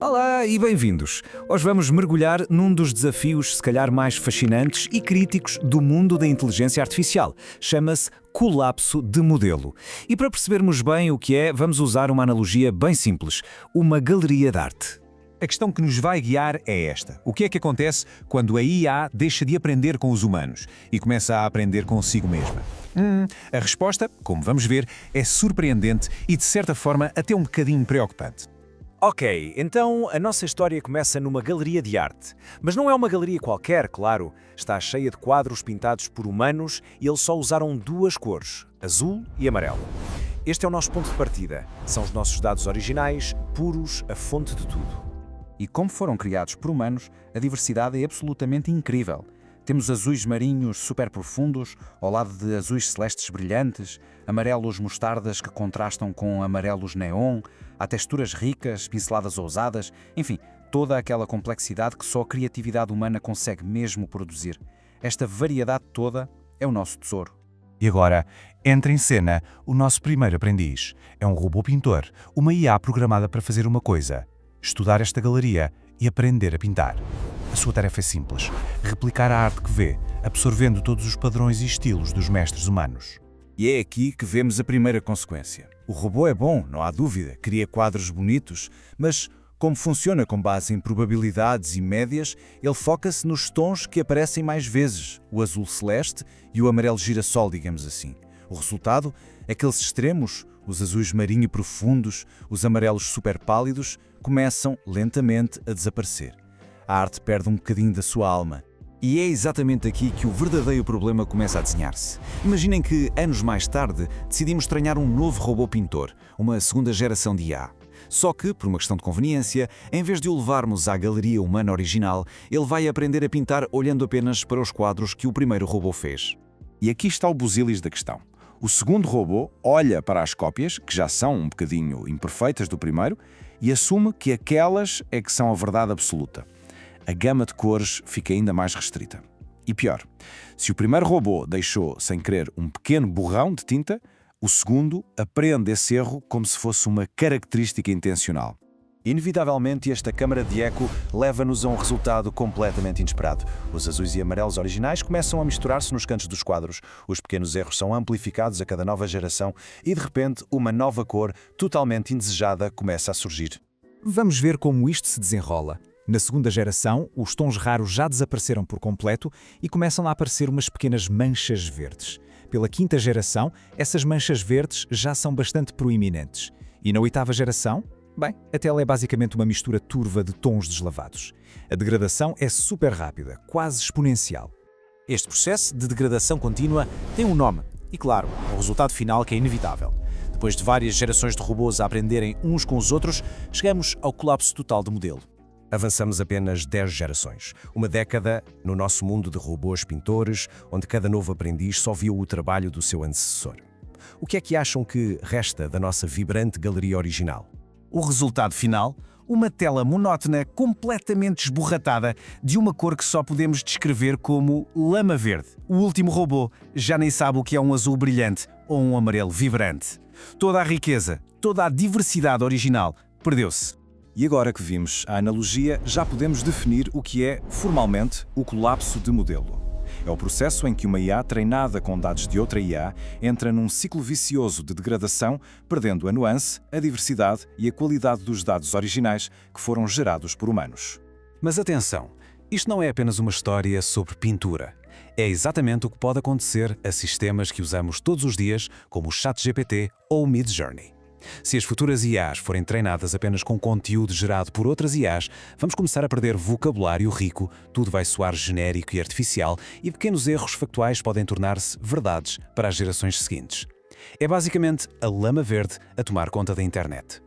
Olá e bem-vindos! Hoje vamos mergulhar num dos desafios, se calhar, mais fascinantes e críticos do mundo da inteligência artificial. Chama-se colapso de modelo. E para percebermos bem o que é, vamos usar uma analogia bem simples: uma galeria de arte. A questão que nos vai guiar é esta. O que é que acontece quando a IA deixa de aprender com os humanos e começa a aprender consigo mesma? A resposta, como vamos ver, é surpreendente e, de certa forma, até um bocadinho preocupante. Ok, então a nossa história começa numa galeria de arte. Mas não é uma galeria qualquer, claro. Está cheia de quadros pintados por humanos e eles só usaram duas cores, azul e amarelo. Este é o nosso ponto de partida. São os nossos dados originais, puros, a fonte de tudo. E como foram criados por humanos, a diversidade é absolutamente incrível. Temos azuis marinhos super profundos, ao lado de azuis celestes brilhantes, amarelos mostardas que contrastam com amarelos neon, há texturas ricas, pinceladas ousadas, enfim, toda aquela complexidade que só a criatividade humana consegue mesmo produzir. Esta variedade toda é o nosso tesouro. E agora, entra em cena o nosso primeiro aprendiz. É um robô pintor, uma IA programada para fazer uma coisa: estudar esta galeria e aprender a pintar. A sua tarefa é simples: replicar a arte que vê, absorvendo todos os padrões e estilos dos mestres humanos. E é aqui que vemos a primeira consequência. O robô é bom, não há dúvida, cria quadros bonitos, mas como funciona com base em probabilidades e médias, ele foca-se nos tons que aparecem mais vezes, o azul celeste e o amarelo girassol, digamos assim. O resultado, aqueles extremos, os azuis marinho profundos, os amarelos super pálidos, começam lentamente a desaparecer. A arte perde um bocadinho da sua alma. E é exatamente aqui que o verdadeiro problema começa a desenhar-se. Imaginem que, anos mais tarde, decidimos treinar um novo robô pintor, uma segunda geração de IA. Só que, por uma questão de conveniência, em vez de o levarmos à galeria humana original, ele vai aprender a pintar olhando apenas para os quadros que o primeiro robô fez. E aqui está o busilis da questão. O segundo robô olha para as cópias, que já são um bocadinho imperfeitas do primeiro, e assume que aquelas é que são a verdade absoluta. A gama de cores fica ainda mais restrita. E pior, se o primeiro robô deixou, sem querer, um pequeno borrão de tinta, o segundo aprende esse erro como se fosse uma característica intencional. Inevitavelmente, esta câmara de eco leva-nos a um resultado completamente inesperado. Os azuis e amarelos originais começam a misturar-se nos cantos dos quadros, os pequenos erros são amplificados a cada nova geração e, de repente, uma nova cor, totalmente indesejada, começa a surgir. Vamos ver como isto se desenrola. Na segunda geração, os tons raros já desapareceram por completo e começam a aparecer umas pequenas manchas verdes. Pela quinta geração, essas manchas verdes já são bastante proeminentes. E na oitava geração? Bem, a tela é basicamente uma mistura turva de tons deslavados. A degradação é super rápida, quase exponencial. Este processo de degradação contínua tem um nome e, claro, um resultado final que é inevitável. Depois de várias gerações de robôs a aprenderem uns com os outros, chegamos ao colapso total do modelo. Avançamos apenas 10 gerações, uma década no nosso mundo de robôs pintores, onde cada novo aprendiz só viu o trabalho do seu antecessor. O que é que acham que resta da nossa vibrante galeria original? O resultado final? Uma tela monótona, completamente esborratada, de uma cor que só podemos descrever como lama verde. O último robô já nem sabe o que é um azul brilhante ou um amarelo vibrante. Toda a riqueza, toda a diversidade original perdeu-se. E agora que vimos a analogia, já podemos definir o que é, formalmente, o colapso de modelo. É o processo em que uma IA treinada com dados de outra IA entra num ciclo vicioso de degradação, perdendo a nuance, a diversidade e a qualidade dos dados originais que foram gerados por humanos. Mas atenção, isto não é apenas uma história sobre pintura. É exatamente o que pode acontecer a sistemas que usamos todos os dias, como o ChatGPT ou o Midjourney. Se as futuras IAs forem treinadas apenas com conteúdo gerado por outras IAs, vamos começar a perder vocabulário rico, tudo vai soar genérico e artificial e pequenos erros factuais podem tornar-se verdades para as gerações seguintes. É basicamente a lama verde a tomar conta da internet.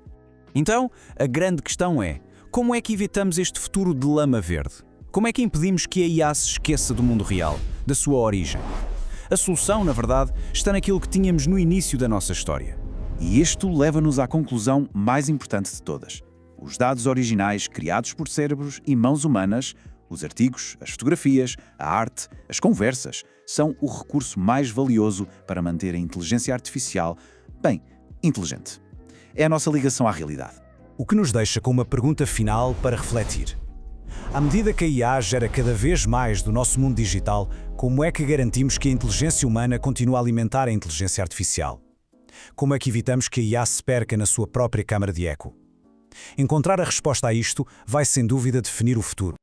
Então, a grande questão é: como é que evitamos este futuro de lama verde? Como é que impedimos que a IA se esqueça do mundo real, da sua origem? A solução, na verdade, está naquilo que tínhamos no início da nossa história. E isto leva-nos à conclusão mais importante de todas. Os dados originais criados por cérebros e mãos humanas, os artigos, as fotografias, a arte, as conversas, são o recurso mais valioso para manter a inteligência artificial, bem, inteligente. É a nossa ligação à realidade. O que nos deixa com uma pergunta final para refletir. À medida que a IA gera cada vez mais do nosso mundo digital, como é que garantimos que a inteligência humana continua a alimentar a inteligência artificial? Como é que evitamos que a IA se perca na sua própria câmara de eco? Encontrar a resposta a isto vai sem dúvida definir o futuro.